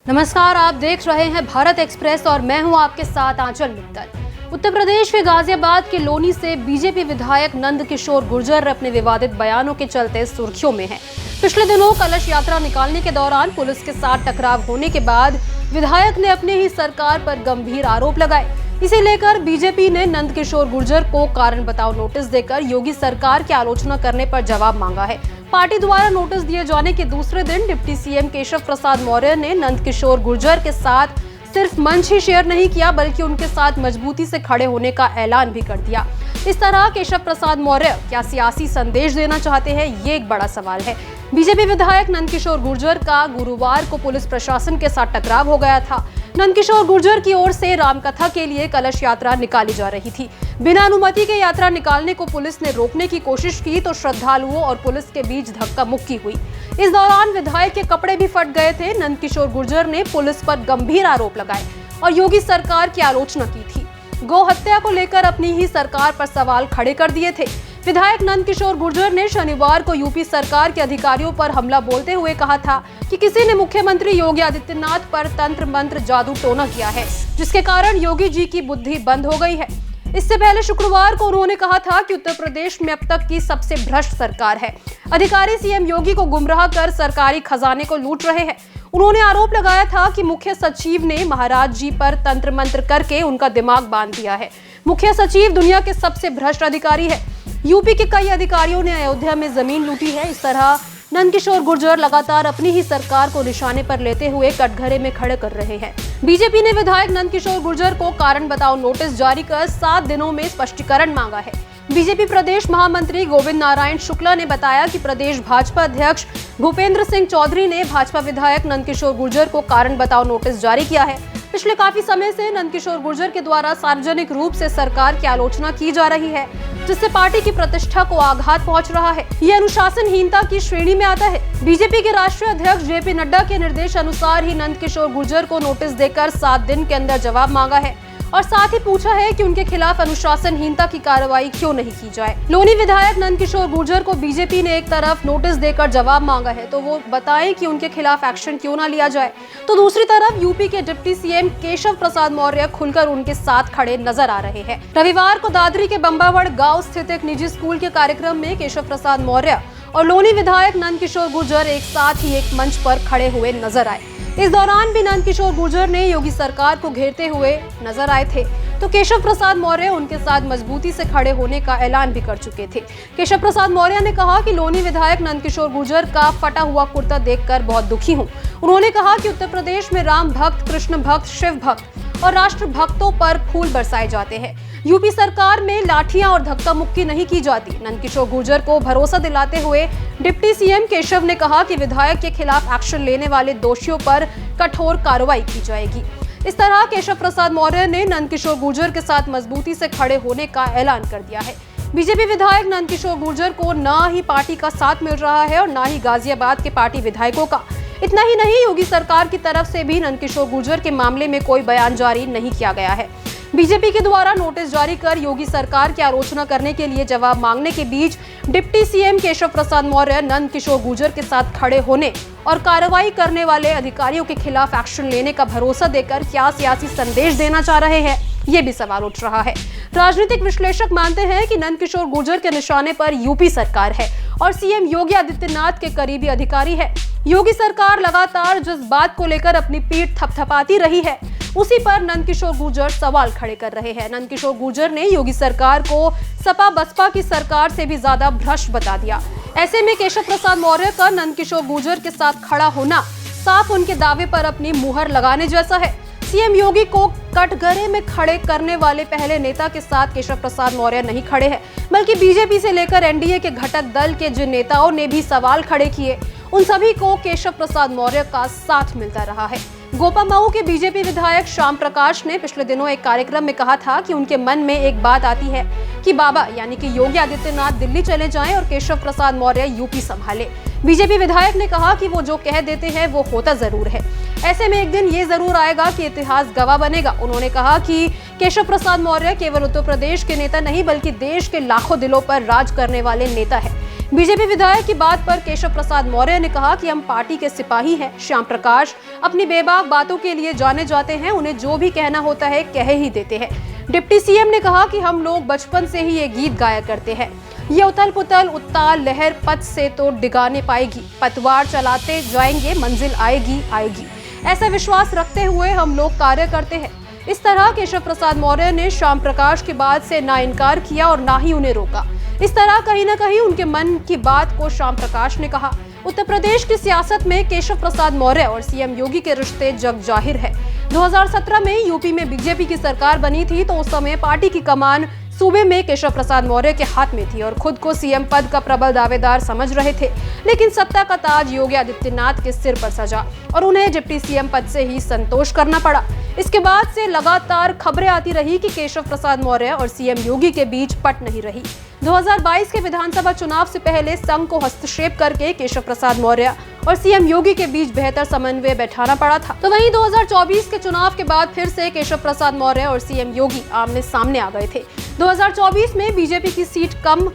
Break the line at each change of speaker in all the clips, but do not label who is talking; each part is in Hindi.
नमस्कार, आप देख रहे हैं भारत एक्सप्रेस और मैं हूं आपके साथ आंचल मित्तल। उत्तर प्रदेश के गाजियाबाद के लोनी से बीजेपी विधायक नंद किशोर गुर्जर अपने विवादित बयानों के चलते सुर्खियों में हैं। पिछले दिनों कलश यात्रा निकालने के दौरान पुलिस के साथ टकराव होने के बाद विधायक ने अपने ही सरकार पर गंभीर आरोप लगाए। इसे लेकर बीजेपी ने नंद किशोर गुर्जर को कारण बताओ नोटिस देकर योगी सरकार की आलोचना करने पर जवाब मांगा है। पार्टी द्वारा नोटिस दिए जाने के दूसरे दिन डिप्टी सीएम केशव प्रसाद मौर्य ने नंद किशोर गुर्जर के साथ सिर्फ मंच ही शेयर नहीं किया बल्कि उनके साथ मजबूती से खड़े होने का ऐलान भी कर दिया। इस तरह केशव प्रसाद मौर्य क्या सियासी संदेश देना चाहते हैं, ये एक बड़ा सवाल है। बीजेपी विधायक नंद किशोर गुर्जर का गुरुवार को पुलिस प्रशासन के साथ टकराव हो गया था। नंद किशोर गुर्जर की ओर से रामकथा के लिए कलश यात्रा निकाली जा रही थी। बिना अनुमति के यात्रा निकालने को पुलिस ने रोकने की कोशिश की तो श्रद्धालुओं और पुलिस के बीच धक्का मुक्की हुई। इस दौरान विधायक के कपड़े भी फट गए थे। नंद किशोर गुर्जर ने पुलिस पर गंभीर आरोप लगाए और योगी सरकार की आलोचना की थी। गौ हत्या को लेकर अपनी ही सरकार पर सवाल खड़े कर दिए थे। विधायक नंद किशोर गुर्जर ने शनिवार को यूपी सरकार के अधिकारियों पर हमला बोलते हुए कहा था कि किसी ने मुख्यमंत्री योगी आदित्यनाथ पर तंत्र मंत्र जादू टोना किया है, जिसके कारण योगी जी की बुद्धि बंद हो गई है। इससे पहले शुक्रवार को उन्होंने कहा था कि उत्तर प्रदेश में अब तक की सबसे भ्रष्ट सरकार है। अधिकारी सीएम योगी को गुमराह कर सरकारी खजाने को लूट रहे हैं। उन्होंने आरोप लगाया था कि मुख्य सचिव ने महाराज जी पर तंत्र मंत्र करके उनका दिमाग बांध दिया है। मुख्य सचिव दुनिया के सबसे भ्रष्ट अधिकारी है। यूपी के कई अधिकारियों ने अयोध्या में जमीन लूटी है। इस तरह नंद किशोर गुर्जर लगातार अपनी ही सरकार को निशाने पर लेते हुए कटघरे में खड़े कर रहे हैं। बीजेपी ने विधायक नंद किशोर गुर्जर को कारण बताओ नोटिस जारी कर 7 दिनों में स्पष्टीकरण मांगा है। बीजेपी प्रदेश महामंत्री गोविंद नारायण शुक्ला ने बताया कि प्रदेश भाजपा अध्यक्ष भूपेंद्र सिंह चौधरी ने भाजपा विधायक नंद किशोर गुर्जर को कारण बताओ नोटिस जारी किया है। पिछले काफी समय से नंद किशोर गुर्जर के द्वारा सार्वजनिक रूप से सरकार की आलोचना की जा रही है, जिससे पार्टी की प्रतिष्ठा को आघात पहुंच रहा है। ये अनुशासनहीनता की श्रेणी में आता है। बीजेपी के राष्ट्रीय अध्यक्ष जेपी नड्डा के निर्देश अनुसार ही नंद किशोर गुर्जर को नोटिस देकर 7 दिन के अंदर जवाब मांगा है और साथ ही पूछा है कि उनके खिलाफ अनुशासनहीनता की कार्रवाई क्यों नहीं की जाए। लोनी विधायक नंद किशोर गुर्जर को बीजेपी ने एक तरफ नोटिस देकर जवाब मांगा है तो वो बताएं कि उनके खिलाफ एक्शन क्यों ना लिया जाए, तो दूसरी तरफ यूपी के डिप्टी सीएम केशव प्रसाद मौर्य खुलकर उनके साथ खड़े नजर आ रहे हैं। रविवार को दादरी के बम्बावड़ गाँव स्थित एक निजी स्कूल के कार्यक्रम में केशव प्रसाद मौर्य और लोनी विधायक नंद किशोर गुर्जर एक साथ ही एक मंच पर खड़े हुए नजर आए। इस दौरान भी नंद किशोर गुर्जर ने योगी सरकार को घेरते हुए नजर आए थे तो केशव प्रसाद मौर्य उनके साथ मजबूती से खड़े होने का ऐलान भी कर चुके थे। केशव प्रसाद मौर्य ने कहा कि लोनी विधायक नंद किशोर गुर्जर का फटा हुआ कुर्ता देखकर बहुत दुखी हूं। उन्होंने कहा कि उत्तर प्रदेश में राम भक्त, कृष्ण भक्त, शिव भक्त और राष्ट्र भक्तों पर फूल बरसाए जाते हैं। यूपी सरकार में लाठियां और धक्का मुक्की नहीं की जाती। नंद किशोर गुर्जर को भरोसा दिलाते हुए डिप्टी सीएम केशव ने कहा कि विधायक के खिलाफ एक्शन लेने वाले दोषियों पर कठोर कार्रवाई की जाएगी। इस तरह केशव प्रसाद मौर्य ने नंद किशोर गुर्जर के साथ मजबूती से खड़े होने का ऐलान कर दिया है। बीजेपी विधायक नंद किशोर गुर्जर को न ही पार्टी का साथ मिल रहा है और न ही गाजियाबाद के पार्टी विधायकों का। इतना ही नहीं, योगी सरकार की तरफ से भी नंद किशोर गुर्जर के मामले में कोई बयान जारी नहीं किया गया है। बीजेपी के द्वारा नोटिस जारी कर योगी सरकार की आलोचना करने के लिए जवाब मांगने के बीच डिप्टी सीएम केशव प्रसाद मौर्य नंद किशोर गुर्जर के साथ खड़े होने और कार्रवाई करने वाले अधिकारियों के खिलाफ एक्शन लेने का भरोसा देकर क्या सियासी संदेश देना चाह रहे हैं, ये भी सवाल उठ रहा है। राजनीतिक विश्लेषक मानते हैं कि नंद किशोर गुर्जर के निशाने पर यूपी सरकार है और सीएम योगी आदित्यनाथ के करीबी अधिकारी है। योगी सरकार लगातार जिस बात को लेकर अपनी पीठ थपथपाती रही है उसी पर नंद किशोर गुर्जर सवाल खड़े कर रहे हैं। नंद किशोर गुर्जर ने योगी सरकार को सपा बसपा की सरकार से भी ज्यादा भ्रष्ट बता दिया। ऐसे में केशव प्रसाद मौर्य का नंद किशोर गुर्जर के साथ खड़ा होना साफ उनके दावे पर अपनी मुहर लगाने जैसा है। सीएम योगी को कटघरे में खड़े करने वाले पहले नेता के साथ केशव प्रसाद मौर्य नहीं खड़े हैं, बल्कि बीजेपी से लेकर एनडीए के घटक दल के जिन नेताओं ने भी सवाल खड़े किए उन सभी को केशव प्रसाद मौर्य का साथ मिलता रहा है। गोपामऊ के बीजेपी विधायक श्याम प्रकाश ने पिछले दिनों एक कार्यक्रम में कहा था कि उनके मन में एक बात आती है कि बाबा यानी कि योगी आदित्यनाथ दिल्ली चले जाएं और केशव प्रसाद मौर्य यूपी संभाले। बीजेपी विधायक ने कहा कि वो जो कह देते हैं वो होता जरूर है। ऐसे में एक दिन ये जरूर आएगा कि इतिहास गवाह बनेगा। उन्होंने कहा कि केशव प्रसाद मौर्य केवल उत्तर प्रदेश के नेता नहीं बल्कि देश के लाखों दिलों पर राज करने वाले नेता है। बीजेपी विधायक की बात पर केशव प्रसाद मौर्य ने कहा कि हम पार्टी के सिपाही हैं। श्याम प्रकाश अपनी बेबाक बातों के लिए जाने जाते हैं, उन्हें जो भी कहना होता है कह ही देते हैं। डिप्टी सीएम ने कहा कि हम लोग बचपन से ही ये गीत गाया करते हैं, ये उथल पुथल उत्ताल लहर पथ से तो डिगाने पाएगी, पतवार चलाते जाएंगे मंजिल आएगी आएगी, ऐसा विश्वास रखते हुए हम लोग कार्य करते हैं। इस तरह केशव प्रसाद मौर्य ने श्याम प्रकाश की बात से ना इनकार किया और ना ही उन्हें रोका। इस तरह कहीं ना कहीं उनके मन की बात को श्याम प्रकाश ने कहा। उत्तर प्रदेश की सियासत में केशव प्रसाद मौर्य और सीएम योगी के रिश्ते जग जाहिर है। 2017 में यूपी में बीजेपी की सरकार बनी थी तो उस समय पार्टी की कमान सूबे में केशव प्रसाद मौर्य के हाथ में थी और खुद को सीएम पद का प्रबल दावेदार समझ रहे थे। लेकिन सत्ता का ताज योगी आदित्यनाथ के सिर पर सजा और उन्हें डिप्टी सीएम पद से ही संतोष करना पड़ा। इसके बाद से लगातार खबरें आती रही कि केशव प्रसाद मौर्य और सीएम योगी के बीच पट नहीं रही। 2022 के विधानसभा चुनाव से पहले संघ को हस्तक्षेप करके केशव प्रसाद मौर्य और सीएम योगी के बीच बेहतर समन्वय बैठाना पड़ा था। तो वहीं 2024 के चुनाव के बाद फिर से केशव प्रसाद मौर्य और सीएम योगी आमने सामने आ गए थे। 2024 में बीजेपी की सीट कम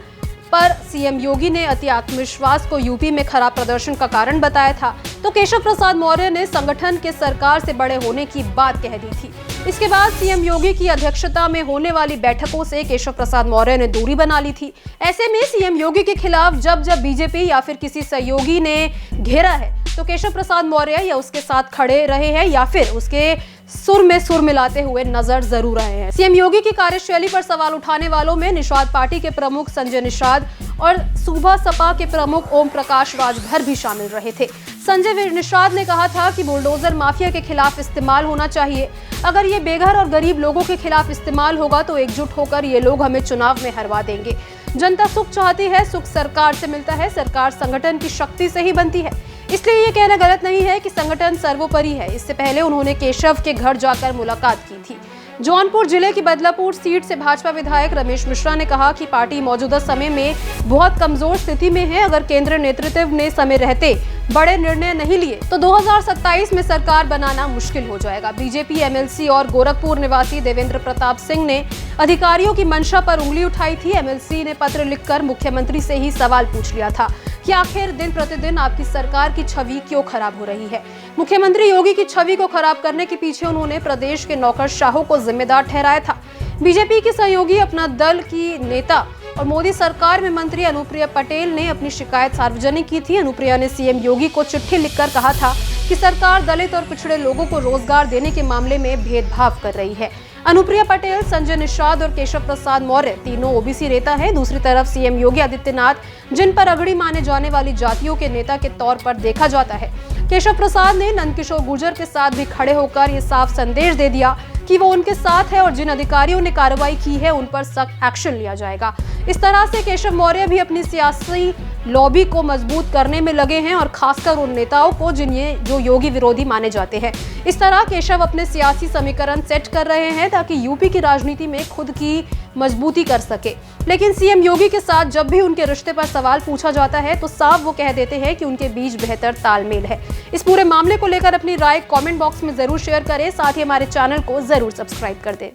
पर सीएम योगी ने अति आत्मविश्वास को यूपी में खराब प्रदर्शन का कारण बताया था, तो केशव प्रसाद मौर्य ने संगठन के सरकार से बड़े होने की बात कह दी थी। इसके बाद सीएम योगी की अध्यक्षता में होने वाली बैठकों से केशव प्रसाद मौर्य ने दूरी बना ली थी। ऐसे में सीएम योगी के खिलाफ जब बीजेपी या फिर किसी सहयोगी ने घेरा है तो केशव प्रसाद मौर्य या उसके साथ खड़े रहे हैं या फिर उसके सुर में सुर मिलाते हुए नजर जरूर आए हैं। सीएम योगी की कार्यशैली पर सवाल उठाने वालों में निषाद पार्टी के प्रमुख संजय निषाद और सूबा सपा के प्रमुख ओम प्रकाश राजभर भी शामिल रहे थे। संजय निषाद ने कहा था कि बुलडोजर माफिया के खिलाफ इस्तेमाल होना चाहिए। अगर ये बेघर और गरीब लोगों के खिलाफ इस्तेमाल होगा तो एकजुट होकर ये लोग हमें चुनाव में हरवा देंगे। जनता सुख चाहती है, सुख सरकार से मिलता है, सरकार संगठन की शक्ति से ही बनती है। इसलिए ये कहना गलत नहीं है कि संगठन सर्वोपरि है। इससे पहले उन्होंने केशव के घर जाकर मुलाकात की थी। जौनपुर जिले की बदलापुर सीट से भाजपा विधायक रमेश मिश्रा ने कहा कि पार्टी मौजूदा समय में बहुत कमजोर स्थिति में है। अगर केंद्र नेतृत्व ने समय रहते बड़े निर्णय नहीं लिए तो 2027 में सरकार बनाना मुश्किल हो जाएगा। बीजेपी एमएलसी और गोरखपुर निवासी देवेंद्र प्रताप सिंह ने अधिकारियों की मंशा पर उंगली उठाई थी। एमएलसी ने पत्र लिखकर मुख्यमंत्री से ही सवाल पूछ लिया था कि आखिर दिन प्रतिदिन आपकी सरकार की छवि क्यों खराब हो रही है। मुख्यमंत्री योगी की छवि को खराब करने के पीछे उन्होंने प्रदेश के नौकरशाहों को जिम्मेदार ठहराया था। बीजेपी के सहयोगी अपना दल की नेता और मोदी सरकार में मंत्री अनुप्रिया पटेल ने अपनी शिकायत सार्वजनिक की थी। अनुप्रिया ने सीएम योगी को चिट्ठी लिखकर कहा था कि सरकार दलित और पिछड़े लोगों को रोजगार देने के मामले में भेदभाव कर रही है। अनुप्रिया पटेल, संजय निषाद और केशव प्रसाद मौर्य तीनों ओबीसी नेता हैं। दूसरी तरफ सीएम योगी आदित्यनाथ जिन पर अगड़ी माने जाने वाली जातियों के नेता के तौर पर देखा जाता है। केशव प्रसाद ने नंदकिशोर गुर्जर के साथ भी खड़े होकर ये साफ संदेश दे दिया कि वो उनके साथ है और जिन अधिकारियों ने कार्रवाई की है उन पर सख्त एक्शन लिया जाएगा। इस तरह से केशव मौर्य भी अपनी सियासी लॉबी को मजबूत करने में लगे हैं और खासकर उन नेताओं को जो योगी विरोधी माने जाते हैं। इस तरह केशव अपने सियासी समीकरण सेट कर रहे हैं ताकि यूपी की राजनीति में खुद की मजबूती कर सके। लेकिन सीएम योगी के साथ जब भी उनके रिश्ते पर सवाल पूछा जाता है तो साफ वो कह देते हैं कि उनके बीच बेहतर तालमेल है। इस पूरे मामले को लेकर अपनी राय कमेंट बॉक्स में जरूर शेयर करें, साथ ही हमारे चैनल को जरूर सब्सक्राइब कर दें।